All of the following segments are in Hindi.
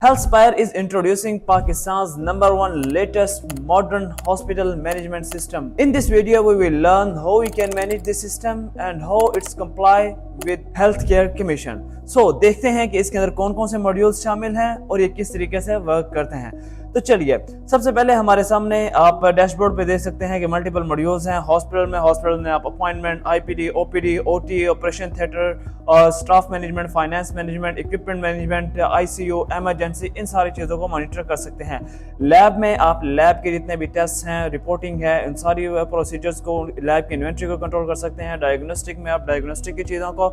HealthSpire is introducing Pakistan's #1 latest modern hospital management system. In this video, we will learn how we can manage this system and how it's comply with Healthcare Commission. So देखते हैं कि इसके अंदर कौन कौन से मॉड्यूल्स शामिल हैं और ये किस तरीके से वर्क करते हैं। तो चलिए, सबसे पहले हमारे सामने आप डैशबोर्ड पे देख सकते हैं कि मल्टीपल मॉड्यूल्स हैं। हॉस्पिटल में आप appointment, IPD, OPD, OT, operation theatre और staff management, finance management, equipment management, ICU, emergency, इन सारी चीज़ों को मॉनिटर कर सकते हैं। लैब में आप लैब के जितने भी टेस्ट हैं, रिपोर्टिंग है, इन सारी प्रोसीजर्स को, लैब की इन्वेंट्री को कंट्रोल कर सकते हैं। डायग्नोस्टिक में आप डायग्नोस्टिक की चीज़ों को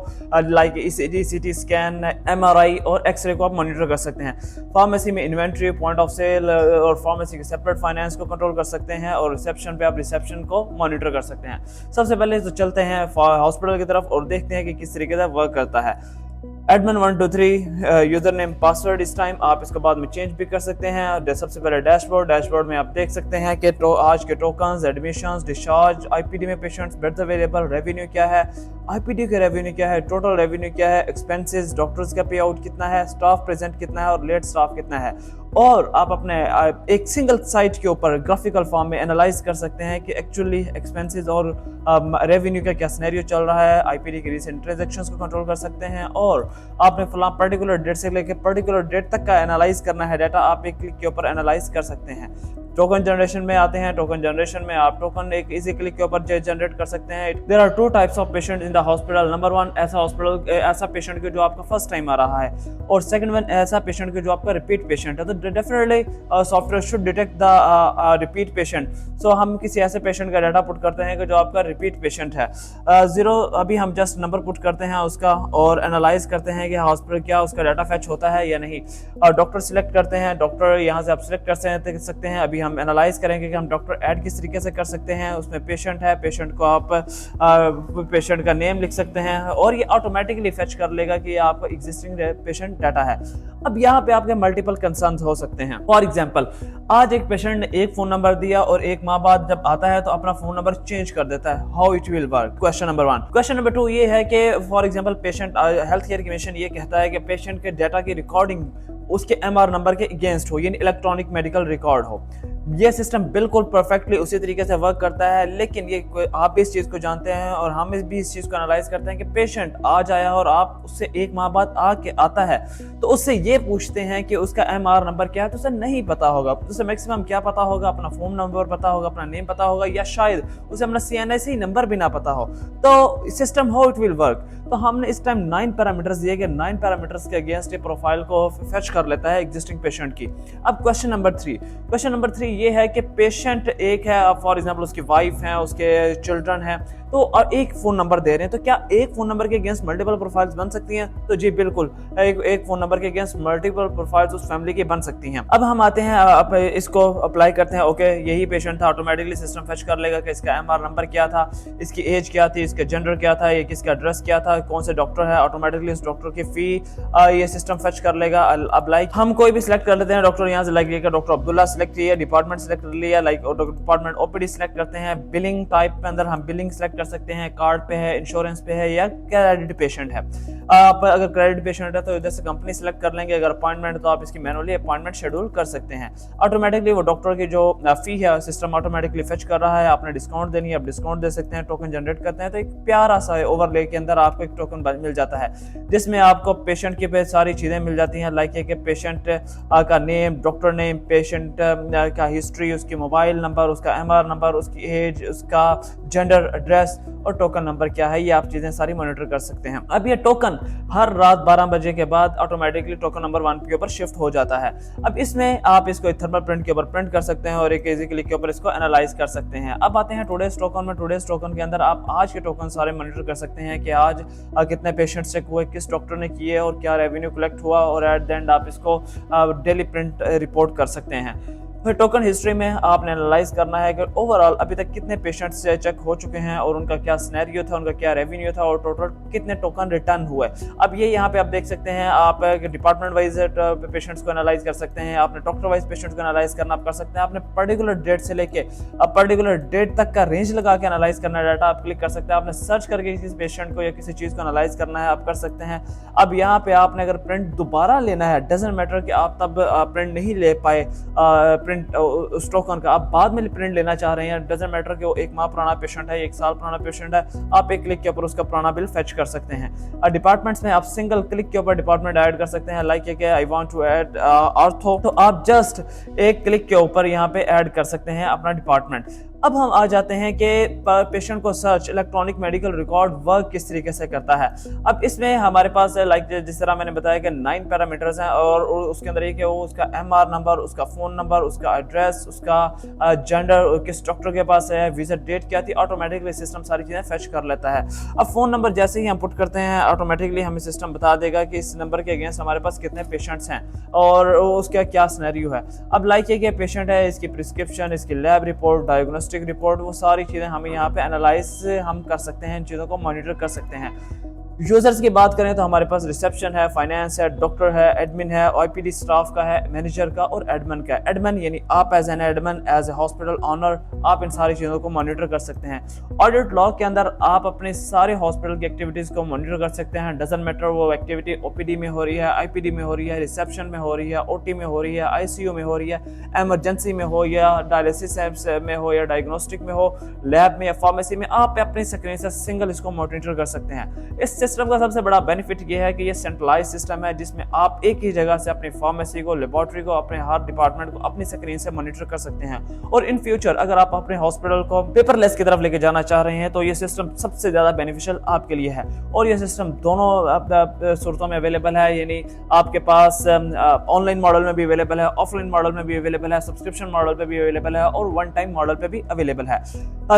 like ECG, CT scan, MRI और एक्सरे को आप मॉनिटर कर सकते हैं। फार्मेसी में इन्वेंट्री, पॉइंट ऑफ सेल और फार्मेसी के सेपरेट फाइनेंस को कंट्रोल कर सकते हैं और रिसेप्शन पे आप रिसेप्शन को मॉनिटर कर सकते हैं। सबसे पहले तो चलते हैं हॉस्पिटल की तरफ और देखते हैं कि किस तरीके से वर्क करता है। एडमिन 1 2 3 यूजर नेम पासवर्ड, इस टाइम आप इसको बाद में चेंज भी कर सकते हैं। सबसे पहले डैशबोर्ड में आप देख सकते हैं कि आज के टोकन्स, एडमिशंस, डिस्चार्ज, आईपीडी में पेशेंट्स, बेड्स अवेलेबल, रेवेन्यू क्या है, आईपीडी का रेवेन्यू क्या है, टोटल रेवेन्यू क्या है, एक्सपेंसेस, डॉक्टर्स का पे आउट कितना है, स्टाफ प्रेजेंट कितना है और लेट स्टाफ कितना है। और आप अपने एक सिंगल साइट के ऊपर ग्राफिकल फॉर्म में एनालाइज कर सकते हैं कि एक्चुअली एक्सपेंसेस और रेवेन्यू का क्या सिनेरियो चल रहा है। आईपीडी के रिसेंट ट्रांजैक्शंस को कंट्रोल कर सकते हैं और आपने फला पर्टिकुलर डेट से लेकर पर्टिकुलर डेट तक का एनालाइज करना है डाटा, आप एक क्लिक के ऊपर एनालाइज कर सकते हैं। टोकन जनरेशन में आते हैं। टोकन जनरेशन में आप टोकन एक इजी क्लिक के ऊपर जनरेट कर सकते हैं। There are 2 types of patient in the hospital. Number 1 ऐसा पेशेंट के जो आपका फर्स्ट टाइम आ रहा है, और सेकंड वन ऐसा पेशेंट के जो आपका रिपीट पेशेंट है। तो definitely software should detect the repeat patient. So हम किसी ऐसे पेशेंट का डाटा पुट करते हैं कि जो आपका रिपीट पेशेंट है। 0 अभी हम जस्ट नंबर पुट करते हैं उसका और एनालाइज करते हैं कि हॉस्पिटल क्या उसका डाटा फैच होता है या नहीं। डॉक्टर सिलेक्ट करते हैं। डॉक्टर यहाँ से आप सिलेक्ट कर सकते हैं। अभी हम एनालाइज करेंगे कि हम डॉक्टर ऐड किस तरीके से कर सकते हैं। उसमें पेशेंट है, पेशेंट को आप पेशेंट का नेम लिख सकते हैं और ये ऑटोमेटिकली फेच कर लेगा कि आपका एग्जिस्टिंग पेशेंट डाटा है। अब यहाँ पे आपके मल्टीपल कंसर्न्स हो सकते हैं। फॉर एग्जांपल, आज एक पेशेंट ने एक फोन नंबर दिया और एक माह बाद जब आता है तो अपना फोन नंबर चेंज कर देता है। How it will work? Question number 1। Question number 2 ये है कि for example patient, health care commission ये कहता है कि पेशेंट के डाटा की रिकॉर्डिंग उसके एमआर नंबर के अगेंस्ट हो, यानी इलेक्ट्रॉनिक मेडिकल रिकॉर्ड हो। ये सिस्टम बिल्कुल परफेक्टली उसी तरीके से वर्क करता है, लेकिन ये आप भी इस चीज़ को जानते हैं और हम भी इस चीज़ को एनालाइज करते हैं कि पेशेंट आज आया और आप उससे एक माह बाद आता है तो उससे ये पूछते हैं कि उसका एमआर नंबर क्या है, तो उसे नहीं पता होगा। उसे मैक्सिमम क्या पता होगा? अपना फोन नंबर पता होगा, अपना नेम पता होगा, या शायद उसे अपना CNIC नंबर भी ना पता हो। तो system how it will work? तो हमने इस टाइम 9 पैरामीटर्स दिए कि 9 पैरामीटर्स के अगेंस्ट ये प्रोफाइल को फेच कर लेता है एग्जिस्टिंग पेशेंट की। अब क्वेश्चन नंबर 3 ये है कि पेशेंट एक है, फॉर एग्जांपल उसकी वाइफ है, उसके चिल्ड्रन है, तो और एक फोन नंबर दे रहे हैं, तो क्या एक फोन नंबर के अगेंस्ट मल्टीपल प्रोफाइल्स बन सकती हैं? तो जी बिल्कुल, एक फोन नंबर के अगेंस्ट मल्टीपल प्रोफाइल्स उस फैमिली की बन सकती हैं। अब हम आते हैं, अब इसको अप्लाई करते हैं। ओके, यही पेशेंट था, ऑटोमेटिकली सिस्टम फेच कर लेगा कि इसका एमआर नंबर क्या था, इसकी एज क्या थी, इसका जेंडर क्या था, ये किसका एड्रेस क्या था, कौन से डॉक्टर है, ऑटोमेटिकली उस डॉक्टर की फी ये सिस्टम फेच कर लेगा। अब लाइक हम कोई भी सिलेक्ट कर लेते हैं डॉक्टर, यहाँ से लाइक डॉक्टर अब्दुल्ला सिलेक्ट किया, डिपार्टमेंट सिलेक्ट कर लिया, लाइक डिपार्टमेंट ओपीडी सिलेक्ट करते हैं। बिलिंग टाइप के अंदर हम बिलिंग सिलेक्ट कर सकते हैं, कार्ड पे है, इंश्योरेंस पे है या क्रेडिट पेशेंट है। आप अगर क्रेडिट पेशेंट है तो इधर से कंपनी सिलेक्ट कर लेंगे। अगर अपॉइंटमेंट है तो आप इसकी मैनुअली अपॉइंटमेंट शेड्यूल कर सकते हैं। ऑटोमेटिकली वो डॉक्टर की जो फी है सिस्टम ऑटोमेटिकली फेच कर रहा है। आपने डिस्काउंट देनी है, आप डिस्काउंट दे सकते हैं। टोकन जनरेट करते हैं तो एक प्यारा सा ओवरले के अंदर आपको एक टोकन मिल जाता है जिसमें आपको पेशेंट की पे सारी चीजें मिल जाती हैं, लाइक कि पेशेंट का नेम, डॉक्टर नेम, पेशेंट का हिस्ट्री, उसकी मोबाइल नंबर, उसका एमआर नंबर, उसकी एज, उसका जेंडर, एड्रेस और टोकन नंबर क्या है, ये आप चीजें सारी मॉनिटर कर सकते हैं। अब ये टोकन हर रात 12 बजे के बाद ऑटोमेटिकली टोकन नंबर 1 के ऊपर शिफ्ट हो जाता है। अब इसमें आप इसको थर्मल प्रिंट के ऊपर प्रिंट कर सकते हैं और एक इजी क्लिक के ऊपर इसको एनालाइज कर सकते हैं। अब आते हैं टुडेज टोकन में। टुडेज टोकन के अंदर आप आज के टोकन सारे मॉनिटर कर सकते हैं कि आज कितने पेशेंट चेक हुए, किस डॉक्टर ने किए और क्या रेवेन्यू कलेक्ट हुआ, और एट द एंड आप इसको डेली प्रिंट रिपोर्ट कर सकते हैं। फिर टोकन हिस्ट्री में आपने एनालाइज करना है कि ओवरऑल अभी तक कितने पेशेंट्स चेक हो चुके हैं और उनका क्या सिनेरियो था, उनका क्या रेवेन्यू था और टोटल कितने टोकन रिटर्न हुए। अब ये यहाँ पे आप देख सकते हैं, आप डिपार्टमेंट वाइज पेशेंट्स को एनालाइज कर सकते हैं, आपने डॉक्टर वाइज पेशेंट्स को एनालाइज करना आप कर सकते हैं, आपने पर्टिकुलर डेट से लेके अब पर्टिकुलर डेट तक का रेंज लगा के एनालाइज करना है डाटा आप क्लिक कर सकते हैं, आपने सर्च करके किसी पेशेंट को या किसी चीज को एनालाइज करना है आप कर सकते हैं। अब यहाँ पे आपने अगर प्रिंट दोबारा लेना है, डजंट मैटर कि आप तब प्रिंट नहीं ले पाए प्रिंट उस टोकन का, आप बाद में प्रिंट लेना चाह रहे हैं, डजंट मैटर कि वो 1 माह पुराना पेशेंट है, 1 साल पुराना पेशेंट है, आप एक क्लिक के ऊपर उसका पुराना बिल फेच कर सकते हैं। डिपार्टमेंट्स में आप सिंगल क्लिक के ऊपर डिपार्टमेंट ऐड कर सकते हैं, लाइक कि I want to add ortho, तो आप जस्ट एक क्लिक के ऊपर यहाँ पे ऐड कर सकते हैं अपना डिपार्टमेंट। अब हम आ जाते हैं कि पेशेंट को search electronic medical record work किस तरीके से करता है। अब इसमें हमारे पास लाइक जिस तरह मैंने बताया कि 9 पैरामीटर्स हैं और उसके अंदर ये कि वो उसका MR नंबर, उसका फ़ोन नंबर, उसका एड्रेस, उसका जेंडर, किस डॉक्टर के पास है, विजिट डेट क्या थी, ऑटोमेटिकली सिस्टम सारी चीज़ें फेच कर लेता है। अब फ़ोन नंबर जैसे ही हम पुट करते हैं ऑटोमेटिकली हमें सिस्टम बता देगा कि इस नंबर के अगेंस्ट हमारे पास कितने पेशेंट्स हैं और उसका क्या सिनेरियो है। अब लाइक ये कि पेशेंट है, इसकी प्रिस्क्रिप्शन, इसकी लैब रिपोर्ट, डायग्नोस्टिक रिपोर्ट, वो सारी चीजें हमें यहाँ पे एनालाइज हम कर सकते हैं, इन चीजों को मॉनिटर कर सकते हैं। यूजर्स की बात करें तो हमारे पास रिसेप्शन है, फाइनेंस है, डॉक्टर है, एडमिन है, OPD स्टाफ का है, मैनेजर का और एडमिन का है। एडमिन यानी आप as an admin, as a hospital owner, आप इन सारी चीज़ों को मॉनिटर कर सकते हैं। ऑडिट लॉग के अंदर आप अपने सारे हॉस्पिटल की एक्टिविटीज़ को मॉनिटर कर सकते हैं, डजंट मैटर वो एक्टिविटी OPD में हो रही है, IPD में हो रही है, रिसेप्शन में हो रही है, OT में हो रही है, ICU में हो रही है, एमरजेंसी में हो या डायलिसिस में हो या डायग्नोस्टिक में हो, लैब में या फार्मेसी में, आप अपनी स्क्रीन से सिंगल इसको मॉनिटर कर सकते हैं। इस सिस्टम का सबसे बड़ा बेनिफिट ये है कि ये सेंट्रलाइज सिस्टम है जिसमें आप एक ही जगह से अपनी फार्मेसी को, लेबोरेटरी को, अपने हर डिपार्टमेंट को अपनी स्क्रीन से मॉनिटर कर सकते हैं। और इन फ्यूचर अगर आप अपने हॉस्पिटल को पेपरलेस की तरफ लेके जाना चाह रहे हैं तो ये सिस्टम सबसे ज्यादा बेनिफिशियल आपके लिए है। और ये सिस्टम दोनों सूरतों में अवेलेबल है, यानी आपके पास ऑनलाइन मॉडल में भी अवेलेबल है, ऑफलाइन मॉडल में भी अवेलेबल है, सब्सक्रिप्शन मॉडल पे भी अवेलेबल है और वन टाइम मॉडल पे भी अवेलेबल है।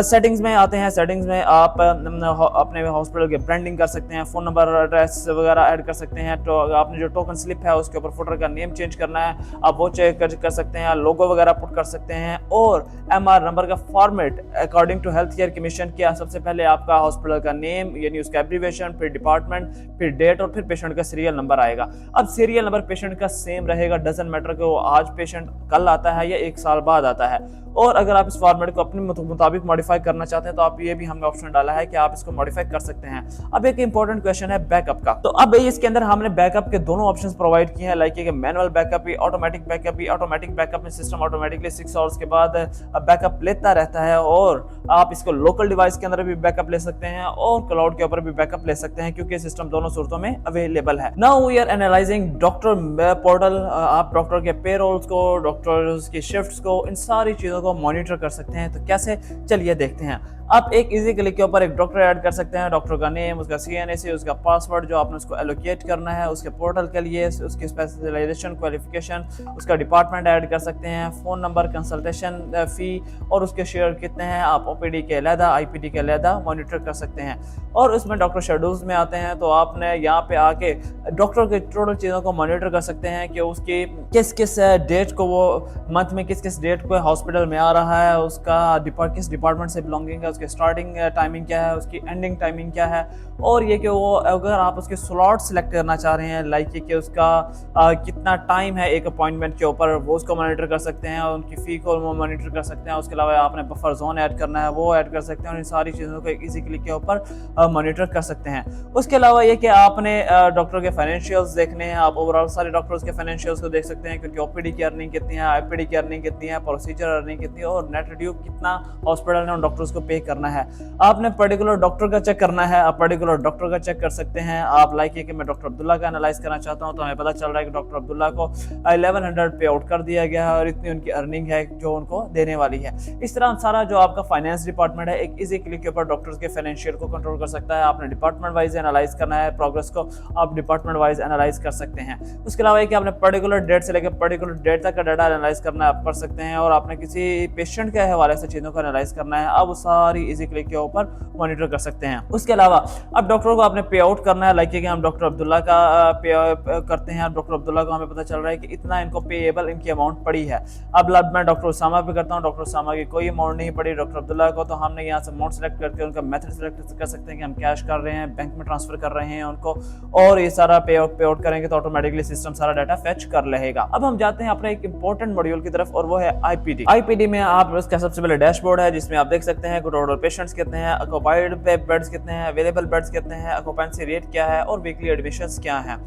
सेटिंग्स में आते हैं, सेटिंग्स में आप अपने हॉस्पिटल के ब्रांडिंग कर सकते हैं, फोन नंबर, एड्रेस वगैरह ऐड कर सकते हैं। तो आपने जो टोकन स्लिप है उसके ऊपर फुटर का नेम चेंज करना है, आप वो चेक कर सकते हैं, लोगो वगैरह पुट कर सकते हैं। और MR नंबर का format according to health care commission किया, सबसे पहले आपका हॉस्पिटल का नेम यानी उसका एब्रीविएशन, फिर डिपार्टमेंट, फिर डेट और फिर पेशेंट का सीरियल नंबर आएगा। अब सीरियल नंबर पेशेंट का सेम रहेगा, डजंट मैटर कि वो आज पेशेंट कल आता है या 1 साल बाद आता है। और अगर आप इस फॉर्मेट को अपने मुताबिक मॉडिफाई करना चाहते हैं तो आप ये भी हमने ऑप्शन डाला है कि आप इसको मॉडिफाई कर सकते हैं। अब एक इंपॉर्टेंट क्वेश्चन है बैकअप का, तो अब इसके अंदर हमने बैकअप के दोनों ऑप्शंस प्रोवाइड किए हैं, लाइक कि मैनुअल बैकअप भी, ऑटोमेटिक बैकअप भी। ऑटोमेटिक बैकअप में सिस्टम ऑटोमेटिकली 6 आवर्स के बाद बैकअप लेता रहता है और आप इसको लोकल डिवाइस के अंदर भी बैकअप ले सकते हैं और क्लाउड के ऊपर भी बैकअप ले सकते हैं, क्योंकि सिस्टम दोनों सूरतों में अवेलेबल है। Now we are analysing doctor portal. आप डॉक्टर के पेरोल्स को, डॉक्टर्स की शिफ्ट्स को, इन सारी चीजों को मॉनिटर कर सकते हैं। तो कैसे, चलिए देखते हैं। आप एक इजी क्लिक के ऊपर एक डॉक्टर ऐड कर सकते हैं, डॉक्टर का नेम, उसका CNAC, उसका पासवर्ड जो आपने उसको एलोकेट करना है उसके पोर्टल के लिए, उसकी स्पेशलाइजेशन, क्वालिफिकेशन, उसका डिपार्टमेंट ऐड कर सकते हैं, फ़ोन नंबर, कंसल्टेशन फ़ी और उसके शेयर कितने हैं आप OPD के अलहदा, IPD के अलहदा मॉनिटर कर सकते हैं। और उसमें डॉक्टर शेड्यूल्स में आते हैं तो आपने यहाँ पे आके डॉक्टर के टोटल चीज़ों को मॉनिटर कर सकते हैं कि उसकी किस किस डेट को, वो मंथ में किस किस डेट को हॉस्पिटल में आ रहा है, उसका किस डिपार्टमेंट से बिलोंगिंग है, उसकी स्टार्टिंग टाइमिंग क्या है, उसकी एंडिंग टाइमिंग क्या है। और ये कि वो अगर आप उसके स्लॉट सिलेक्ट करना चाह रहे हैं, लाइक कि उसका कितना टाइम है एक अपॉइंटमेंट के ऊपर, वो उसको मॉनिटर कर सकते हैं, उनकी फ़ी को मॉनिटर कर सकते हैं। उसके अलावा आपने बफर जोन ऐड करना है वो ऐड कर सकते हैं और इन सारी चीज़ों को एक ईजी क्लिक के ऊपर मॉनिटर कर सकते हैं। उसके अलावा ये कि आपने डॉक्टर के फाइनेंशियल्स देखने हैं, आप ओवरऑल सारे डॉक्टर्स के फाइनेंशियल्स को देख सकते हैं, क्योंकि OPD की अर्निंग कितनी है, IPD की अर्निंग कितनी है, प्रोसीजर अर्निंग कितनी है और नेट ड्यू कितना हॉस्पिटल ने उन डॉक्टर्स को पे करना है। आपने पर्टिकुलर डॉक्टर का चेक करना है, आप पर्टिकुलर डॉक्टर का चेक कर सकते हैं। आप लाइक कि मैं डॉक्टर अब्दुल्ला का एनालाइज करना चाहता हूं तो हमें पता चल रहा है कि डॉक्टर अब्दुल्ला को 1100 पे आउट कर दिया गया है और इतनी उनकी अर्निंग है जो उनको देने वाली है। इस तरह सारा जो आपका फाइनेंस डिपार्टमेंट है एक इजी क्लिक के ऊपर डॉक्टर्स के फाइनेंशियल को कंट्रोल कर सकता है। आपने डिपार्टमेंट वाइज एनालाइज करना है, प्रोग्रेस को आप डिपार्टमेंट वाइज एनालाइज कर सकते हैं। उसके अलावा कि आपने पर्टिकुलर डेट से लेकर पर्टिकुलर डेट तक का डाटा एनालाइज करना है, आप कर सकते हैं। और आपने किसी पेशेंट के हवाले से चीज़ों को एनालाइज करना है, अब वो सारी ही इजी क्लिक के ऊपर मॉनिटर कर सकते हैं। उसके अलावा अब डॉक्टर को आपने पे आउट करना है, लाइक कि हम डॉक्टर अब्दुल्ला का पे करते हैं। डॉक्टर अब्दुल्ला को हमें पता चल रहा है कि इतना इनको पेएबल इनकी अमाउंट पड़ी है। अब मैं डॉक्टर उसामा पे करता हूँ, डॉक्टर उसामा की कोई अमाउंट नहीं पड़ी डॉक्टर अब्दुल्ला को, तो हमने यहाँ से अमाउंट सेलेक्ट करके उनका मेथड सेलेक्ट कर सकते हैं कि हम कैश कर रहे हैं, बैंक में ट्रांसफर कर रहे हैं उनको, और ये सारा पे आउट करेंगे तो ऑटोमेटिकली सिस्टम सारा डाटा फेच कर लेगा। अब हम जाते हैं अपने एक इंपॉर्टेंट मॉड्यूल की तरफ और वो है आईपीडी। आईपीडी में आप इसका सबसे पहले डैशबोर्ड है जिसमें आप देख सकते हैं टोटल पेशेंट्स कितने हैं, ऑक्यूपाइड बेड्स कितने हैं, अवेलेबल बेड्स कितने हैं, ऑक्यूपेंसी रेट क्या है और वीकली एडमिशंस क्या हैं।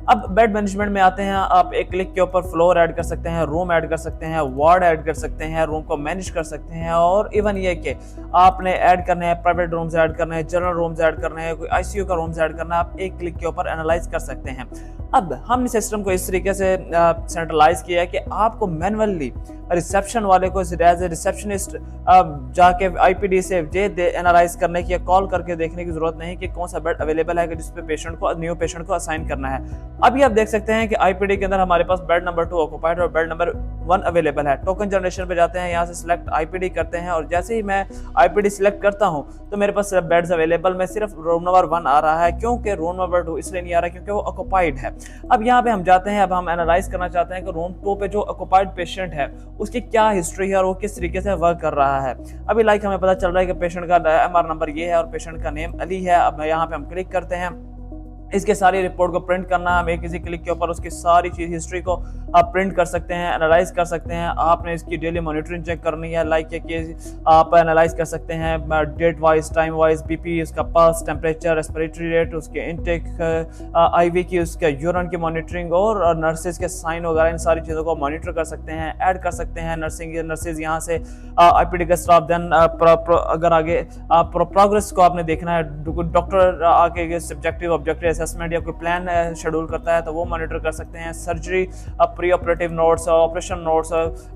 अब बेड मैनेजमेंट में आते हैं, आप एक क्लिक के ऊपर फ्लोर ऐड कर सकते हैं, रूम ऐड कर सकते हैं, वार्ड ऐड कर सकते हैं, रूम को मैनेज कर सकते हैं, और इवन ये कि आपने ऐड करने हैं प्राइवेट रूम्स ऐड करने हैं, जनरल रूम्स ऐड करने हैं, कोई आईसीयू का रूम्स ऐड करना है, आप एक क्लिक के ऊपर एनालाइज कर सकते हैं। अब हमने सिस्टम को इस तरीके से सेंट्रलाइज किया है कि आपको मैनुअली रिसेप्शन वाले को एज ए रिसेप्शनिस्ट जाके आईपीडी से एनालाइज करने की या कॉल करके देखने की जरूरत नहीं कि कौन सा बेड अवेलेबल है कि जिस पे न्यू पेशेंट को असाइन करना है। अभी आप देख सकते हैं कि आईपीडी के अंदर हमारे पास बेड नंबर 2 ऑक्यूपाइड और बेड नंबर 1 अवेलेबल है। टोकन जनरेशन पे जाते हैं, यहाँ से सिलेक्ट आईपीडी करते हैं और जैसे ही मैं आईपीडी सिलेक्ट करता हूँ तो मेरे पास बेड्स अवेलेबल में सिर्फ रूम नंबर 1 आ रहा है, क्योंकि रूम नंबर 2 इसलिए नहीं आ रहा क्योंकि वो ऑक्यूपाइड है। अब यहाँ पे हम जाते हैं, अब हम एनालाइज करना चाहते हैं कि रूम 2 पे जो ऑक्यूपाइड पेशेंट है उसकी क्या हिस्ट्री है और वो किस तरीके से वर्क कर रहा है। अभी लाइक हमें पता चल रहा है कि पेशेंट का एमआर नंबर ये है और पेशेंट का नेम अली है। अब यहाँ पे हम क्लिक करते हैं, इसके सारी रिपोर्ट को प्रिंट करना है, हम एक किसी क्लिक के ऊपर उसकी सारी चीज हिस्ट्री को आप प्रिंट कर सकते हैं, एनालाइज कर सकते हैं। आपने इसकी डेली मॉनिटरिंग चेक करनी है, लाइक कि आप एनालाइज कर सकते हैं date wise, time wise, BP, उसका पल्स, टेम्परेचर, रेस्पिरेटरी रेट, उसके इनटेक, आईवी की, उसके यूरिन की मॉनिटरिंग और नर्सेज के साइन वगैरह, इन सारी चीज़ों को मॉनिटर कर सकते हैं, ऐड कर सकते हैं। नर्सेज यहाँ से आईपीडी का स्टाफ, देन अगर आगे प्रोग्रेस को आपने देखना है, डॉक्टर आके सब्जेक्टिव ऑब्जेक्टिव असेसमेंट या कोई प्लान शेड्यूल करता है तो वो मॉनिटर कर सकते हैं। Surgery, pre operative notes, operation notes,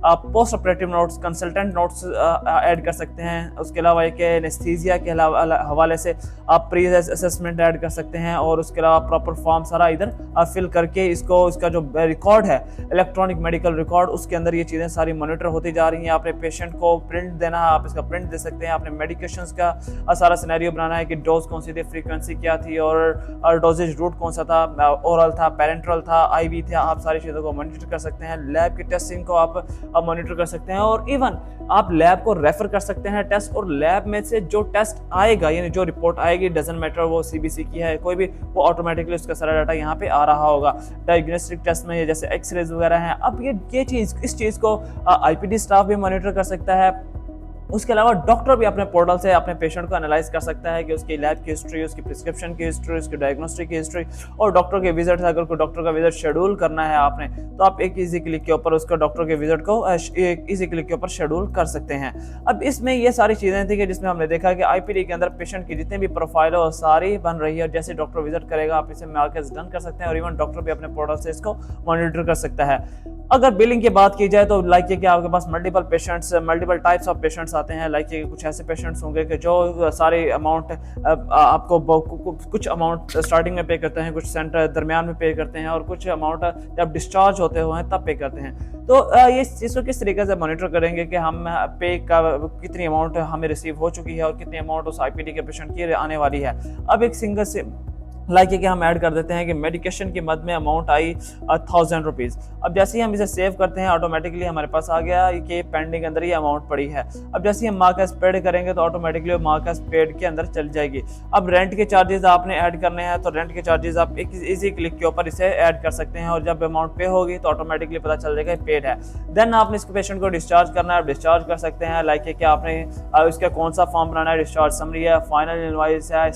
post operative notes, consultant notes add कर सकते हैं। उसके अलावा एक एनेस्थीसिया के हवाले से आप प्री असेसमेंट ऐड कर सकते हैं और उसके अलावा प्रॉपर फॉर्म सारा इधर फिल करके इसको, इसका जो रिकॉर्ड है इलेक्ट्रॉनिक मेडिकल रिकॉर्ड, उसके अंदर ये चीज़ें सारी मॉनिटर होती जा रही हैं। आपने पेशेंट को प्रिंट देना है, आप इसका प्रिंट दे सकते हैं। आपने मेडिकेशंस का सारा सिनेरियो बनाना है कि डोज कौन सी थी, फ्रीक्वेंसी क्या थी और डोजेज रूट कौन सा था, ओरल था, पेरेंट्रल था, आईवी था, आप सारी चीज़ों को मॉनिटर कर सकते हैं। लैब की टेस्टिंग को आप मॉनिटर कर सकते हैं और इवन आप लैब को रेफर कर सकते हैं टेस्ट, और लैब में से जो टेस्ट आएगा यानी जो रिपोर्ट आएगी, डजंट मैटर वो सीबीसी की है कोई भी, वो ऑटोमेटिकली उसका सारा डाटा यहाँ पे आ रहा होगा। डायग्नोस्टिक टेस्ट में जैसे एक्सरेज वगैरह हैं, अब ये चीज़, इस चीज़ को आईपीडी स्टाफ भी मॉनिटर कर सकता है। उसके अलावा डॉक्टर भी अपने पोर्टल से अपने पेशेंट को एनालाइज कर सकता है कि उसकी लैब की हिस्ट्री, उसकी प्रिस्क्रिप्शन की हिस्ट्री, उसकी डायग्नोस्टिक की हिस्ट्री और डॉक्टर के विजिट, अगर कोई डॉक्टर का विजिट शेड्यूल करना है आपने तो आप एक इजी क्लिक के ऊपर उसको डॉक्टर के विजिट को एक इजी क्लिक के ऊपर शेड्यूल कर सकते हैं। अब इसमें ये सारी चीज़ें थी कि जिसमें हमने देखा कि आईपीडी के अंदर पेशेंट की जितनी भी प्रोफाइल हो सारी बन रही है, जैसे डॉक्टर विजिट करेगा आप इसे मार्केट डन कर सकते हैं और इवन डॉक्टर भी अपने पोर्टल से इसको मॉनिटर कर सकता है। अगर बिलिंग की बात की जाए तो लाइक कि आपके पास मल्टीपल टाइप्स ऑफ पेशेंट्स आते हैं, लाइक कुछ ऐसे पेशेंट्स होंगे कि जो सारे अमाउंट आपको कुछ अमाउंट स्टार्टिंग में पे करते हैं, कुछ सेंटर दरमियान में पे करते हैं और कुछ अमाउंट जब डिस्चार्ज होते हुए हैं तब पे करते हैं। तो ये चीज़ को किस तरीके से मॉनिटर करेंगे कि हम पे का कितनी अमाउंट हमें रिसीव हो चुकी है और कितनी अमाउंट उस आईपीडी के पेशेंट की आने वाली है। अब एक सिंगल से लाइक कि हम ऐड कर देते हैं कि मेडिकेशन की मद में अमाउंट आई 1000 रुपीज़। अब जैसे ही हम इसे सेव करते हैं ऑटोमेटिकली हमारे पास आ गया कि पेंडिंग अंदर ही अमाउंट पड़ी है। अब जैसे ही हम मार्क एज पेड करेंगे तो ऑटोमेटिकली मार्क एज पेड के अंदर चल जाएगी। अब रेंट के चार्जेस आपने ऐड करने हैं तो रेंट के चार्जेस आप एक इजी क्लिक के ऊपर इसे ऐड कर सकते हैं और जब अमाउंट पे होगी तो ऑटोमेटिकली पता चल जाएगा पेड है। देन आपने इस पेशेंट को डिस्चार्ज करना है, आप डिस्चार्ज कर सकते हैं। लाइक कि आपने इसका कौन सा फॉर्म बनाना है, डिस्चार्ज समरी है, फाइनल इनवॉइस है,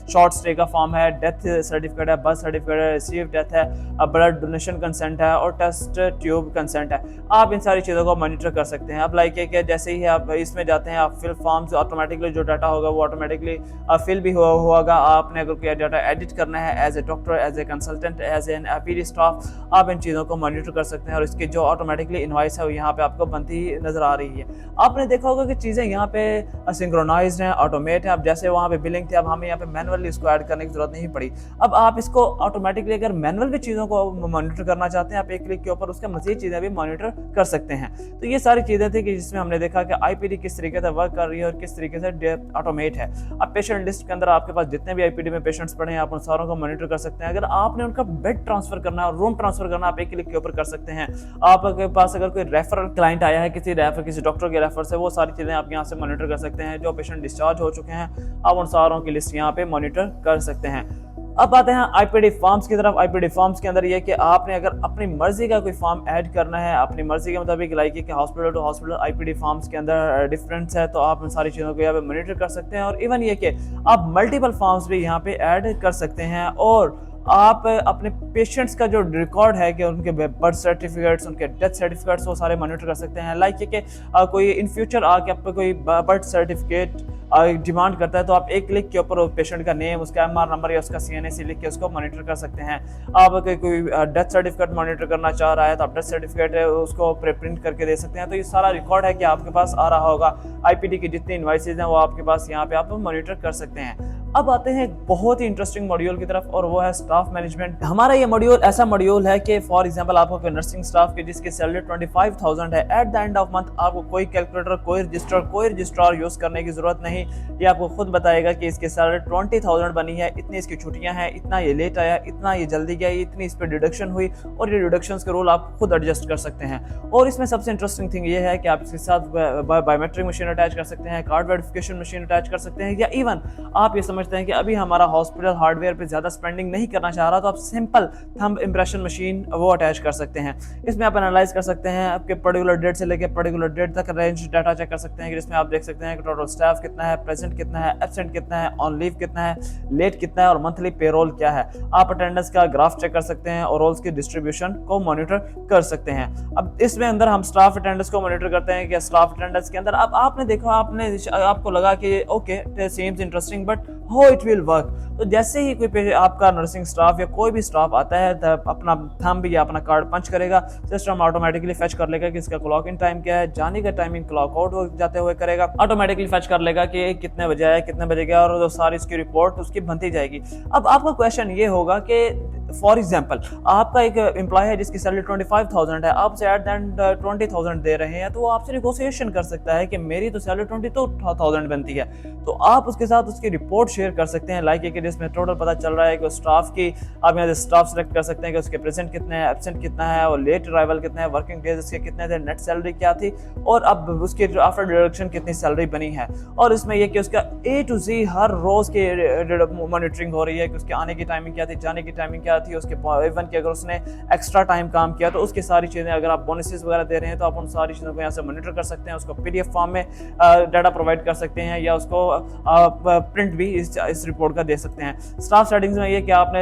शॉर्ट स्टे का फॉर्म है, डेथ सर्टिफिकेट है, बर्थ सर्टिफिकेट है, रिसीव डेथ है, ब्लड डोनेशन कंसेंट है और टेस्ट ट्यूब कंसेंट है। आप इन सारी चीज़ों को मॉनिटर कर सकते हैं। अब लाइक कि जैसे ही आप इसमें जाते हैं आप फिल फॉर्म्स, ऑटोमेटिकली जो डाटा होगा वो ऑटोमेटिकली फिल भी होगा। आपने अगर कोई डाटा एडिट करना है as a doctor, as a consultant, as an IPD staff, आप इन चीज़ों को मॉनिटर कर सकते हैं और इसकी जो ऑटोमेटिकली इनवाइस है वो यहाँ पे आपको बनती नजर आ रही है। आपने देखा होगा कि चीज़ें यहाँ पे सिंक्रोनाइज्ड हैं, ऑटोमेट है। अब जैसे वहाँ पे बिलिंग थी, अब हमें यहाँ पे मैनुअली इसको ऐड करने की जरूरत नहीं पड़ी। अब आप इसको ऑटोमेटिकली अगर मैनुअल भी चीज़ों को मॉनिटर करना चाहते हैं, आप एक क्लिक के ऊपर उसका मज़ीद चीज़ें भी मॉनिटर कर सकते हैं। तो ये सारी चीज़ें थी कि जिसमें हमने देखा कि आईपीडी किस तरीके से वर्क कर रही है और किस तरीके से ऑटोमेट है। अब पेशेंट लिस्ट के अंदर आपके पास जितने भी आईपीडी में पेशेंट्स पड़े हैं, आप उन सारों को मॉनिटर कर सकते हैं। अगर आपने उनका बेड ट्रांसफर करना है और रूम ट्रांसफर करना, आप एक क्लिक के ऊपर कर सकते हैं। आपके पास अगर कोई रेफरल क्लाइंट आया है किसी डॉक्टर के रेफर से, वो सारी चीज़ें आप यहाँ से मॉनिटर कर सकते हैं। जो पेशेंट डिस्चार्ज हो चुके हैं, आप उन सारों की लिस्ट यहाँ पे मॉनिटर कर सकते हैं। अब आते हैं आईपीडी फॉर्म्स की तरफ। आईपीडी फॉर्म्स के अंदर ये कि आपने अगर अपनी मर्जी का कोई फॉर्म ऐड करना है, अपनी मर्जी के मुताबिक लाइक कि hospital to hospital IPD forms के अंदर डिफरेंस है, तो आप उन सारी चीज़ों को यहाँ पे मॉनिटर कर सकते हैं। और इवन ये कि आप मल्टीपल फॉर्म्स भी यहाँ पे ऐड कर सकते हैं और आप अपने पेशेंट्स का जो रिकॉर्ड है कि उनके बर्थ सर्टिफिकेट्स, उनके डेथ सर्टिफिकेट्स, वो सारे मॉनिटर कर सकते हैं। लाइक ये कि कोई इन फ्यूचर आके आप कोई बर्थ सर्टिफिकेट डिमांड करता है, तो आप एक क्लिक के ऊपर पेशेंट का नेम, उसका एमआर नंबर या उसका सीएनएसी लिख के उसको मॉनिटर कर सकते हैं। आप कोई डेथ सर्टिफिकेट मॉनिटर करना चाह रहा है, तो आप डेथ सर्टिफिकेट है उसको प्रिंट करके दे सकते हैं। तो ये सारा रिकॉर्ड है कि आपके पास आ रहा होगा। आईपीडी की जितनी इनवाइसेज हैं वो आपके पास यहाँ पे आप मॉनिटर कर सकते हैं। अब आते हैं एक बहुत ही इंटरेस्टिंग मॉड्यूल की तरफ, और वो है स्टाफ मैनेजमेंट। हमारा ये मॉड्यूल ऐसा मॉड्यूल है कि फॉर एग्जांपल आपको कोई नर्सिंग स्टाफ की जिसकी सैलरी 25,000 है, at the end of month आपको कोई कैलकुलेटर, कोई रजिस्ट्रार यूज करने की जरूरत नहीं। ये आपको खुद बताएगा कि इसकी सैलरी 20,000 बनी है, इतनी इसकी छुट्टियां हैं, इतना ये लेट आया, इतना ये जल्दी गया, इतनी इस पर डिडक्शन हुई, और ये डिडक्शन के रूल आप खुद एडजस्ट कर सकते हैं। और इसमें सबसे इंटरेस्टिंग थिंग ये है कि आप इसके साथ बायोमेट्रिक मशीन अटैच कर सकते हैं, कार्ड वेरिफिकेशन मशीन अटैच कर सकते हैं, या इवन आप ये समझते हैं कि अभी हमारा हॉस्पिटल हार्डवेयर पे ज़्यादा स्पेंडिंग नहीं करना चाह रहा, तो आप सिंपल थंब इंप्रेशन मशीन वो अटैच कर सकते हैं। इसमें आप एनालाइज कर सकते हैं, आपके पर्टिकुलर डेट से लेकर पर्टिकुलर डेट तक रेंज डाटा चेक कर सकते हैं, जिसमें आप देख सकते हैं कि टोटल स्टाफ कितना है, प्रेजेंट कितना है, एब्सेंट कितना है, ऑन लीव कितना है, लेट कितना है, और मंथली पेरोल क्या है। आप अटेंडेंस का ग्राफ चेक कर सकते हैं और रोल्स की डिस्ट्रीब्यूशन को मॉनिटर कर सकते हैं। अब इसमें अंदर हम स्टाफ अटेंडेंस को मॉनिटर करते हैं कि स्टाफ अटेंडेंस के अंदर अब आपने देखा, आपको लगा कि okay seems interesting, but how it will work. तो जैसे ही कोई आपका नर्सिंग स्टाफ या कोई भी स्टाफ आता है, अपना थंब या अपना कार्ड पंच करेगा, सिस्टम ऑटोमेटिकली फेच कर लेगा कि इसका क्लॉक इन टाइम क्या है, जाने का टाइमिंग क्लॉक आउट हो जाते हुए करेगा, ऑटोमेटिकली फेच कर लेगा कि कितने बजे आया, कितने बजे गया, और सारी इसकी रिपोर्ट उसकी बनती जाएगी। अब आपका क्वेश्चन ये होगा कि फॉर एग्जाम्पल आपका एक एम्प्लॉय है जिसकी सैलरी 25,000 है, आपसे एट द 20,000 दे रहे हैं, तो वो आपसे नेगोशिएशन कर सकता है कि मेरी तो सैलरी 22,000 बनती है। तो आप उसके साथ उसकी रिपोर्ट शेयर कर सकते हैं, लाइक जिसमें टोटल पता चल रहा है कि स्टाफ की, आप यहाँ से स्टाफ सेलेक्ट कर सकते हैं कि उसके प्रेजेंट कितने हैं, एब्सेंट कितना है, और लेट अराइवल कितना है, वर्किंग डेज उसके कितने थे, नेट सैलरी क्या थी, और अब उसकी आफ्टर डिडक्शन कितनी सैलरी बनी है। और इसमें यह कि उसका ए टू जी हर रोज की मॉनिटरिंग हो रही है कि उसके आने की टाइमिंग क्या थी, जाने की टाइमिंग क्या थी, उसके इवन कि अगर उसने एक्स्ट्रा टाइम काम किया तो उसकी सारी चीज़ें, अगर आप बोनसेस वगैरह दे रहे हैं तो आप उन सारी चीज़ों को यहाँ से मॉनिटर कर सकते हैं, उसको पीडीएफ फॉर्म में डाटा प्रोवाइड कर सकते हैं, या उसको प्रिंट भी इस रिपोर्ट का दे सकते हैं। स्टाफ सेटिंग्स में ये कि आपने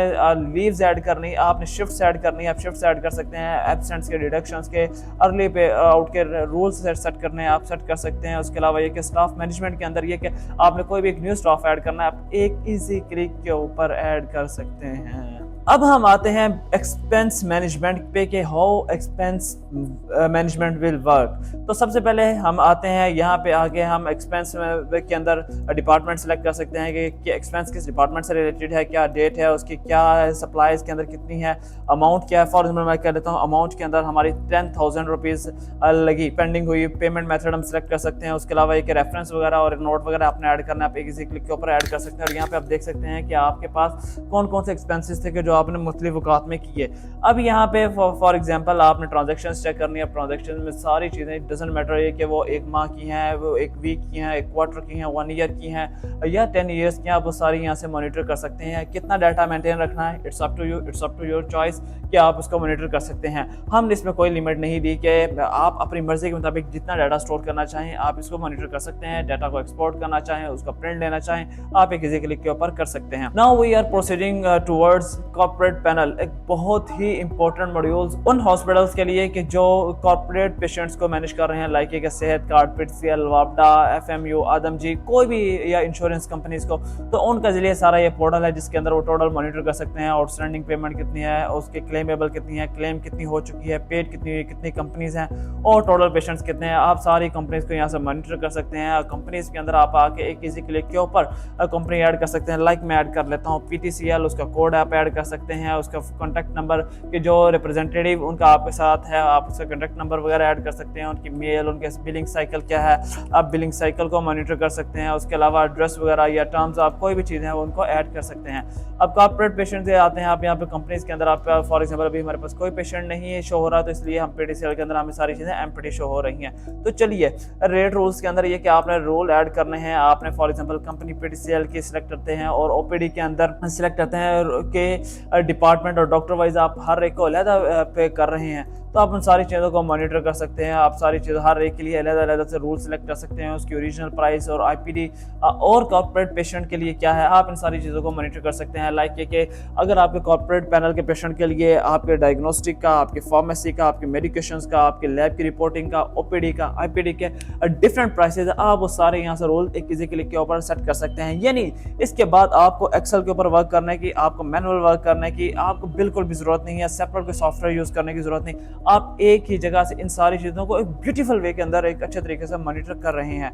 लीव्स ऐड करनी, आपने शिफ्ट्स ऐड करनी है, आप शिफ्ट्स ऐड कर सकते हैं, एब्सेंट्स के, डिडक्शंस के, अर्ली पे आउट के रूल्स सेट करने हैं, आप सेट कर सकते हैं। उसके अलावा ये कि स्टाफ मैनेजमेंट के अंदर ये कि आपने कोई भी एक न्यू स्टाफ ऐड करना है, आप एक ईजी क्लिक के ऊपर ऐड कर सकते हैं। अब हम आते हैं एक्सपेंस मैनेजमेंट पे कि how expense management will work. तो सबसे पहले हम आते हैं यहाँ पे आके हम एक्सपेंस के अंदर डिपार्टमेंट सेलेक्ट कर सकते हैं कि एक्सपेंस किस डिपार्टमेंट से रिलेटेड है, क्या डेट है उसकी, क्या सप्लाईज के अंदर कितनी है, अमाउंट क्या है। फॉर एग्जाम्पल मैं कह देता हूँ अमाउंट के अंदर हमारी 10,000 रुपीज़ लगी, पेंडिंग हुई, पेमेंट मेथड हम सेलेक्ट कर सकते हैं। उसके अलावा एक रेफरेंस वगैरह और नोट वगैरह आपने ऐड करना है, आप एक इसी क्लिक के ऊपर ऐड कर सकते हैं। और यहाँ पे आप देख सकते हैं कि आपके पास कौन कौन से एक्सपेंसेस थे कि जो आपने मुख्तलिफ वक़ात में किए। अब यहाँ पे फॉर एग्जांपल आपने ट्रांजैक्शन चेक करनी है, ट्रांजैक्शन में सारी चीज़ें डजंट मैटर ये कि वो एक माह की हैं, वो एक वीक की हैं, एक क्वार्टर की हैं, 1 ईयर की हैं या 10 ईयर्स की हैं, आप वो सारी यहाँ से मॉनिटर कर सकते हैं। कितना डाटा मेंटेन रखना है, it's up to you, it's up to your choice कि आप उसको मॉनिटर कर सकते हैं। हमने इसमें कोई लिमिट नहीं दी कि आप अपनी मर्जी के मुताबिक जितना डाटा स्टोर करना चाहें आप इसको मॉनिटर कर सकते हैं। डाटा को एक्सपोर्ट करना चाहें, उसका प्रिंट लेना चाहें, आप एक इजी क्लिक के ऊपर कर सकते हैं। Now we are proceeding towards corporate panel एक बहुत ही इंपॉर्टेंट मॉड्यूल्स उन हॉस्पिटल्स के लिए कि जो कॉर्पोरेट पेशेंट्स को मैनेज कर रहे हैं, लाइक एक सेहत कार्ड, पीटीसीएल, वापडा, एफएमयू, आदमजी, कोई भी या इंश्योरेंस कंपनीज को, तो उनका लिए सारा ये पोर्टल है जिसके अंदर वो टोटल मॉनिटर कर सकते हैं आउटस्टैंडिंग पेमेंट कितनी है, उसके क्लेमेबल कितनी है, क्लेम कितनी हो चुकी है, पेड कितनी कंपनीज हैं और टोटल पेशेंट्स कितने हैं। आप सारी कंपनीज को यहाँ से मॉनिटर कर सकते हैं। कंपनीज के अंदर आप आके एक इजी क्लिक के ऊपर कंपनी ऐड कर सकते हैं। लाइक मैं ऐड कर लेता हूँ पीटीसीएल, उसका कोड आप ऐड कर सकते हैं, उसका कॉन्टैक्ट नंबर के जो रिप्रेजेंटेटिव उनका आपके साथ है आप उसका कॉन्टैक्ट नंबर वगैरह ऐड कर सकते हैं, उनकी मेल, उनके बिलिंग साइकिल क्या है, आप बिलिंग साइकिल को मॉनिटर कर सकते हैं। उसके अलावा एड्रेस वगैरह या टर्म्स, आप कोई भी चीज़ है उनको ऐड कर सकते हैं। अब कॉर्पोरेट पेशेंट से आते हैं, आप यहाँ पे कंपनीज के अंदर आप फॉर एग्जांपल अभी हमारे पास कोई पेशेंट नहीं है शो हो रहा, तो इसलिए हम पीटीसीएल के अंदर हमें सारी चीज़ें एम्प्टी शो हो रही हैं। तो चलिए रेट रूल्स के अंदर ये कि आपने रूल ऐड करने हैं। आपने फॉर एग्जांपल कंपनी पीटीसीएल की सिलेक्ट करते हैं और ओपीडी के अंदर सिलेक्ट करते हैं कि डिपार्टमेंट और डॉक्टर वाइज आप हर एक को अलग पे कर रहे हैं, तो आप उन सारी चीज़ों को मॉनिटर कर सकते हैं। आप सारी चीज़ें हर एक के लिए अलग से रूल सेलेक्ट कर सकते हैं, उसकी ओरिजिनल प्राइस और आईपीडी और कॉर्पोरेट पेशेंट के लिए क्या है, आप इन सारी चीज़ों को मॉनिटर कर सकते हैं। लाइक ये कि अगर आपके कॉर्पोरेट पैनल के पेशेंट के लिए आपके डायग्नोस्टिक का, आपके फार्मेसी का, आपके मेडिकेशंस का, आपके लैब की रिपोर्टिंग का, ओपीडी का, आईपीडी के डिफरेंट प्राइसेज, आप वो सारे यहाँ से रूल एक इजी क्लिक के ऊपर सेट कर सकते हैं। यानी इसके बाद आपको एक्सेल के ऊपर वर्क करने की, आपको मैनुअल वर्क करने की आपको बिल्कुल भी जरूरत नहीं है, सेपरेट कोई सॉफ्टवेयर यूज़ करने की जरूरत नहीं। आप एक ही जगह से इन सारी चीज़ों को एक ब्यूटीफुल वे के अंदर एक अच्छे तरीके से मॉनिटर कर रहे हैं।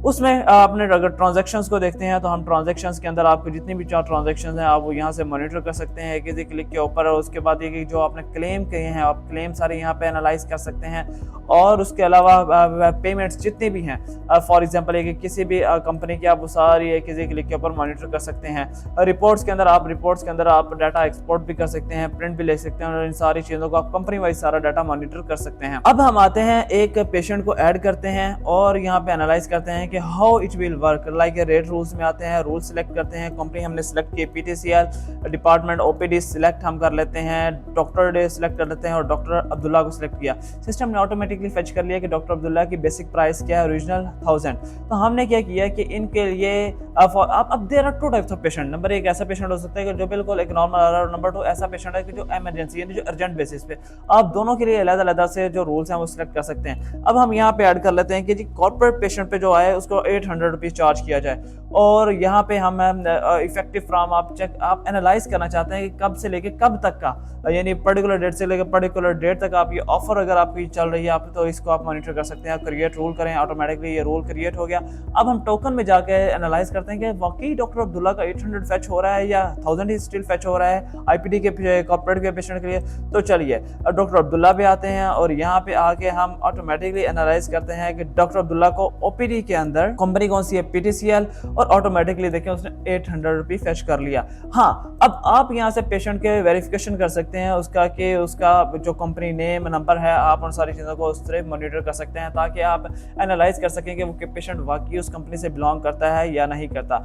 उसमें आपने अगर ट्रांजैक्शंस को देखते हैं तो हम ट्रांजैक्शंस के अंदर आपको जितनी भी चार ट्रांजैक्शंस हैं आप वो यहाँ से मॉनिटर कर सकते हैं एक इजी क्लिक के ऊपर। और उसके बाद ये कि जो आपने क्लेम किए हैं आप क्लेम सारे यहाँ पे एनालाइज कर सकते हैं। और उसके अलावा पेमेंट्स जितनी भी हैं, फॉर एग्जांपल एक किसी भी कंपनी की, आप वो सारी एक इजी क्लिक के ऊपर मॉनिटर कर सकते हैं। रिपोर्ट्स के अंदर आप डाटा एक्सपोर्ट भी कर सकते हैं, प्रिंट भी ले सकते हैं और इन सारी चीज़ों को आप कंपनी वाइज सारा डाटा मॉनिटर कर सकते हैं। अब हम आते हैं एक पेशेंट को ऐड करते हैं और यहाँ पे एनालाइज करते हैं कि how it will work. Like rate rules में आते हैं, रूल सिलेक्ट करते हैं, कंपनी हमने सिलेक्ट की पीटीसीएल, डिपार्टमेंट ओपीडी सिलेक्ट हम कर लेते हैं, डॉक्टर डे सिलेक्ट कर लेते हैं और डॉक्टर अब्दुल्ला को सिलेक्ट किया। सिस्टम ने ऑटोमेटिकली फेच कर लिया कि डॉक्टर अब्दुल्ला की बेसिक प्राइस क्या है, ओरिजिनल 1000। तो हमने क्या किया कि इनके लिए अब there are two types of patient. Number एक ऐसा पेशेंट हो सकता है कि जो बिल्कुल एक नॉर्मल आ रहा है, और नंबर टू ऐसा पेशेंट है कि जो इमरजेंसी यानी जो अर्जेंट बेसिस पे। आप दोनों के लिए अलग-अलग से जो रूल्स हैं वो सिलेक्ट कर सकते हैं। अब हम यहाँ पे ऐड कर लेते हैं कि जी कॉर्पोरेट पेशेंट पे जो आए उसको 800 रुपीज़ चार्ज किया जाए। और यहाँ पे हम इफेक्टिव फ्रॉम आप एनालाइज करना चाहते हैं कि कब से लेके कब तक का, यानी पर्टिकुलर डेट से लेकर पर्टिकुलर डेट तक आप ये ऑफर अगर आपकी चल रही है आप तो इसको आप मॉनिटर कर सकते हैं। क्रिएट रूल करें, ऑटोमेटिकली ये रूल क्रिएट हो गया। अब हम टोकन में जाके एनालाइज करते हैं कि वाकई डॉक्टर अब्दुल्ला का 800 फेच हो रहा है या 1000 ही स्टिल फेच हो रहा है आईपीडी के कॉर्पोरेट के पेशेंट के लिए। तो चलिए डॉक्टर अब्दुल्ला पे आते हैं और यहाँ पे आके हम ऑटोमेटिकली एनालाइज करते हैं कि डॉक्टर अब्दुल्ला को ओपीडी के अंदर कंपनी कौन सी है, पीटीसीएल, और ऑटोमेटिकली देखें उसने 800 रुपये फेच कर लिया। हाँ, अब आप यहाँ से पेशेंट के वेरिफिकेशन कर सकते हैं उसका कि उसका जो कंपनी नेम नंबर है, आप उन सारी चीज़ों को उस तरह मॉनिटर कर सकते हैं ताकि आप एनालाइज कर सकें कि वो पेशेंट वाकई उस कंपनी से बिलोंग करता है या नहीं करता।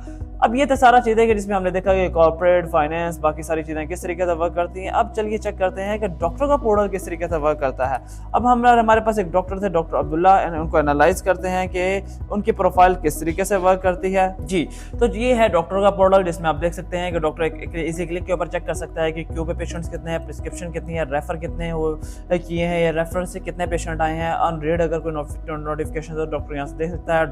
अब ये तो सारा चीज़ें कि जिसमें हमने देखा कि कॉर्पोरेट फाइनेंस बाकी सारी चीज़ें किस तरीके से वर्क करती हैं। अब चलिए चेक करते हैं कि डॉक्टर का पोर्टल किस तरीके से वर्क करता है। अब हमारे पास एक डॉक्टर थे, डॉक्टर अब्दुल्ला, उनको एनालाइज करते हैं कि उनकी प्रोफाइल किस तरीके से वर्क करती है। जी, तो ये है डॉक्टर का पोर्टल जिसमें आप देख सकते हैं कि डॉक्टर इसी क्लिक के ऊपर चेक कर सकता है कि क्यू पे पेशेंट्स कितने हैं, प्रिस्क्रिप्शन कितनी है, रेफर कितने वो किए हैं या रेफर से कितने पेशेंट आए हैं, अनरीड अगर कोई नोटिफिकेशन तो डॉक्टर यहाँ से देख सकता है।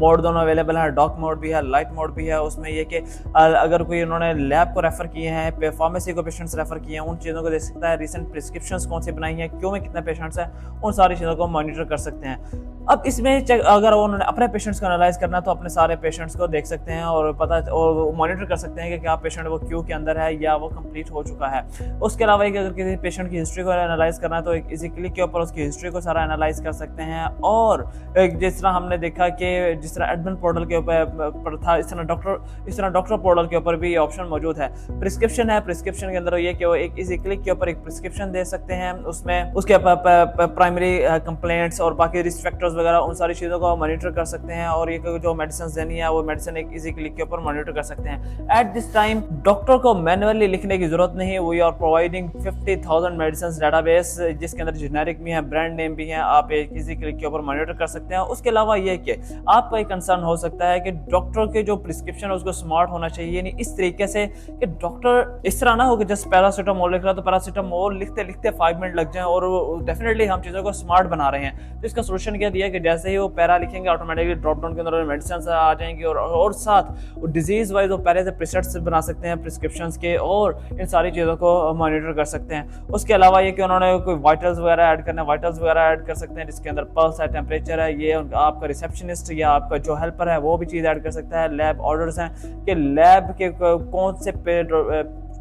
मोड दोनों अवेलेबल है, डॉक मोड भी है, लाइट मोड भी है। उसमें ये कि अगर कोई उन्होंने लैब को रेफर किए हैं, फार्मेसी को पेशेंट्स रेफर किए हैं, उन चीज़ों को देख सकता है। रिसेंट प्रिस्क्रिप्शंस कौन सी बनाई हैं, क्यों में कितने पेशेंट्स हैं, उन सारी चीज़ों को मॉनिटर कर सकते हैं। अब इसमें अगर उन्होंने अपने पेशेंट्स को एनालाइज करना है तो अपने सारे पेशेंट्स को देख सकते हैं और मॉनिटर कर सकते हैं कि क्या पेशेंट वो क्यू के अंदर है या वो कंप्लीट हो चुका है। उसके अलावा अगर किसी पेशेंट की हिस्ट्री को एनालाइज करना है तो एक इसी क्लिक के ऊपर उसकी हिस्ट्री को सारा एनालाइज कर सकते हैं। और जिस तरह हमने देखा कि जिस तरह एडमिन पोर्टल के ऊपर था, इस तरह डॉक्टर पोर्टल के ऊपर भी ये ऑप्शन मौजूद है। प्रिस्क्रिप्शन है, प्रिस्क्रिप्शन के अंदर ये कि वो एक इसी क्लिक के ऊपर एक प्रिस्क्रिप्शन दे सकते हैं, उसमें उसके प्राइमरी कंप्लेंट्स और बाकी रिस्क फैक्टर्स डॉक्टर्स वगैरह उन सारी चीज़ों को मॉनिटर कर सकते हैं और ये जो मेडिसिन देनी है वो मेडिसिन एक इजी क्लिक के ऊपर मॉनिटर कर सकते हैं। एट दिस टाइम डॉक्टर को मैनुअली लिखने की जरूरत नहीं है। We are providing 50,000 medicine database जिसके अंदर जेनेरिक भी है, ब्रांड नेम भी है, आप एक इजी क्लिक के ऊपर मॉनिटर कर सकते हैं। उसके अलावा ये कि आपका एक कंसर्न हो सकता है कि डॉक्टर के जो प्रिस्क्रिप्शन है उसको स्मार्ट होना चाहिए, यानी इस तरीके से कि डॉक्टर इस तरह ना हो कि जस्ट पैरासीटामोल लिख रहा तो पैरासीटामोल लिखते लिखते 5 मिनट लग जाएं और डेफिनेटली हम चीज़ों को स्मार्ट बना रहे हैं। तो इसका सोल्यूशन क्या दिया कि जैसे ही वो पैरा लिखेंगे ऑटोमेटिकली ड्रॉप डाउन के अंदर मेडिसिन आ जाएंगी और साथ डिजीज वाइज वो पहले से प्रिसेट्स बना सकते हैं प्रिस्क्रिप्शन के और इन सारी चीज़ों को मॉनिटर कर सकते हैं। उसके अलावा ये कि उन्होंने कोई वाइटल्स वगैरह ऐड करना है, वाइटल्स वगैरह ऐड कर सकते हैं जिसके अंदर पल्स है, टेम्परेचर है, ये आपका रिसेप्शनिस्ट या आपका जो हेल्पर है वो भी चीज़ ऐड कर सकता है। लैब ऑर्डर्स हैं कि लैब के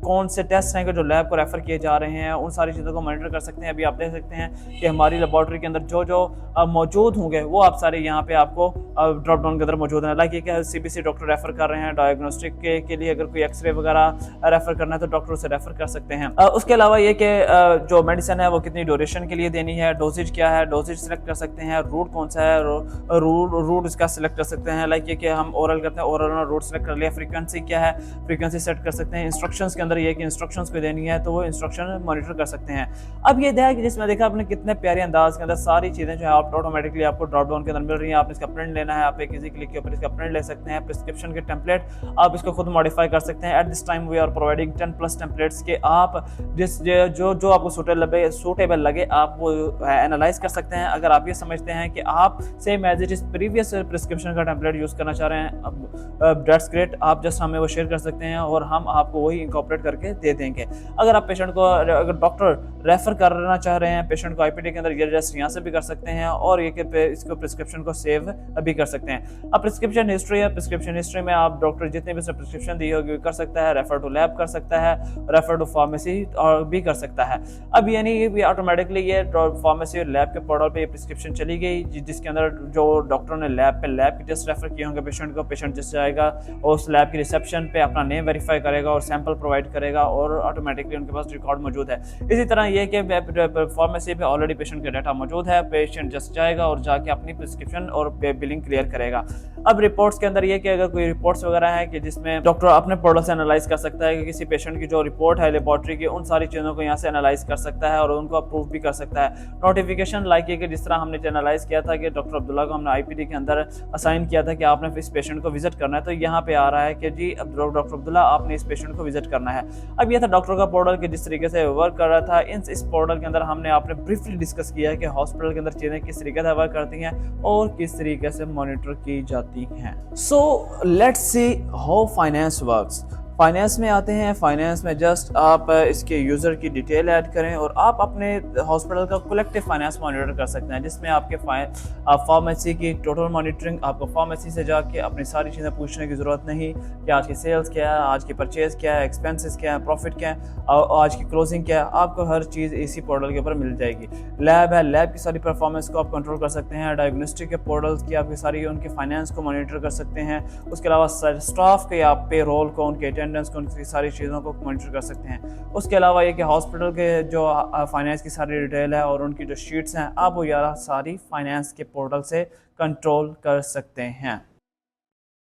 कौन से टेस्ट हैं कि जो लैब को रेफर किए जा रहे हैं, उन सारी चीज़ों को मॉनिटर कर सकते हैं। अभी आप देख सकते हैं कि हमारी लेबॉर्ट्री के अंदर जो जो मौजूद होंगे वो आप सारे यहाँ पे आपको ड्रॉप डाउन के अंदर मौजूद हैं। लाइक ये कि सीबीसी डॉक्टर रेफर कर रहे हैं डायग्नोस्टिक के लिए, अगर कोई एक्सरे वगैरह रेफर करना है तो डॉक्टर उसे रेफर कर सकते हैं। उसके अलावा ये कि जो मेडिसिन है वो कितनी ड्यूरेशन के लिए देनी है, डोजेज क्या है, डोजेज सेलेक्ट कर सकते हैं, रूट कौन सा है, रूट इसका सेलेक्ट कर सकते हैं। लाइक ये कि हम ओरल करते हैं, ओरल रूट सेलेक्ट कर लिया, फ्रीक्वेंसी क्या है, फ्रीक्वेंसी सेट कर सकते हैं। इंस्ट्रक्शंस के अंदर ये कि इंस्ट्रक्शंस को देनी है तो वो इंस्ट्रक्शन मॉनिटर कर सकते हैं। अब ये देखा कि जिसमें देखा आपने कितने प्यारे अंदाज के अंदर सारी चीज़ें जो है आप ऑटोमेटिकली आपको ड्रॉप डाउन के अंदर मिल रही हैं। आपने इसका प्रिंट लेना है, आप एक इजी क्लिक के ऊपर इसका प्रिंट ले सकते हैं। प्रिस्क्रिप्शन के टेम्पलेट आप इसको खुद मॉडिफाई कर सकते हैं। At this time we are providing 10+ templates के आप जो आपको सूटेबल लगे आप वो एनालाइज कर सकते हैं। अगर आप ये समझते हैं कि आप same as it is previous prescription का टेम्पलेट यूज़ करना चाह रहे हैं, अब दैट्स ग्रेट, आप जस्ट हमें वो शेयर कर सकते हैं और हम आपको वही इंकॉर्पोरेट करके दे देंगे। अगर आप पेशेंट को, अगर डॉक्टर रेफर करना चाह रहे हैं पेशेंट को आईपीडी के अंदर, ये जस्ट यहाँ से भी कर सकते हैं और ये कि इसको प्रिस्क्रिप्शन को सेव भी कर सकते हैं। अब प्रिस्क्रिप्शन हिस्ट्री है, प्रिस्क्रिप्शन हिस्ट्री में आप डॉक्टर जितने भी प्रिस्क्रिप्शन दी होगी कर सकता है, रेफर टू लैब कर सकता है, रेफर टू फार्मेसी और भी कर सकता है। अब यानी ये ऑटोमेटिकली ये फार्मेसी और लैब के पोर्टल पे ये प्रिस्क्रिप्शन चली गई जिसके अंदर जो डॉक्टर ने लैब के टेस्ट रेफर किए होंगे पेशेंट को, पेशेंट जिस जाएगा और उस लैब की रिसेप्शन पे अपना नेम वेरीफाई करेगा और सैंपल प्रोवाइड करेगा और ऑटोमेटिकली उनके पास रिकॉर्ड मौजूद है। इसी तरह ये कि फार्मेसी पे ऑलरेडी पेशेंट का डाटा मौजूद है, पेशेंट जस्ट जाएगा और जाके अपनी प्रिस्क्रिप्शन और बिलिंग क्लियर करेगा। अब रिपोर्ट्स के अंदर ये कि अगर कोई रिपोर्ट्स वगैरह है कि जिसमें डॉक्टर अपने पोर्टल से एनालाइज कर सकता है कि किसी पेशेंट की जो रिपोर्ट है लेबॉर्ट्री की, उन सारी चीज़ों को यहाँ से एनालाइज कर सकता है और उनको अप्रूव भी कर सकता है। नोटिफिकेशन लाइक ये कि जिस तरह हमने एनालाइज किया था कि डॉक्टर अब्दुल्ला को हमने आईपीडी के अंदर असाइन किया था कि आपने इस पेशेंट को विजिट करना है, तो यहाँ पे आ रहा है कि जी अब डॉक्टर अब्दुल्ला आपने इस पेशेंट को विजिट करना है। अब ये था डॉक्टर का पोर्टल कि जिस तरीके से वर्क कर रहा था। इस पोर्टल के अंदर हमने आपने ब्रीफली डिस्कस किया है कि हॉस्पिटल के अंदर चीज़ें किस तरीके से वर्क करती हैं और किस तरीके से मॉनिटर की जाती हैं। So let's see how finance works. Finance में आते हैं। फाइनेंस में जस्ट आप इसके यूज़र की डिटेल ऐड करें और आप अपने हॉस्पिटल का कलेक्टिव फाइनेंस मॉनिटर कर सकते हैं, जिसमें आपके फार्मेसी की टोटल मॉनिटरिंग, आपको फार्मेसी से जाके अपनी सारी चीज़ें पूछने की ज़रूरत नहीं कि आज की सेल्स क्या है, आज की परचेज़ क्या है, एक्सपेंसेस क्या है, प्रॉफिट क्या है, आज की क्लोजिंग क्या है। आपको हर चीज़ इसी पोर्टल के ऊपर मिल जाएगी। लैब है, लैब की सारी परफॉर्मेंस को आप कंट्रोल कर सकते हैं। डायग्नोस्टिक के पोर्टल्स की आपकी सारी उनके फाइनेंस को मॉनिटर कर सकते हैं। उसके अलावा स्टाफ के आप पे रोल को, उनके अटेंडेंस को, उनकी सारी चीज़ों को मॉनिटर कर सकते हैं। उसके अलावा ये कि हॉस्पिटल के जो फाइनेंस की सारी डिटेल है और उनकी जो शीट्स हैं आप वो यार सारी फाइनेंस के पोर्टल से कंट्रोल कर सकते हैं।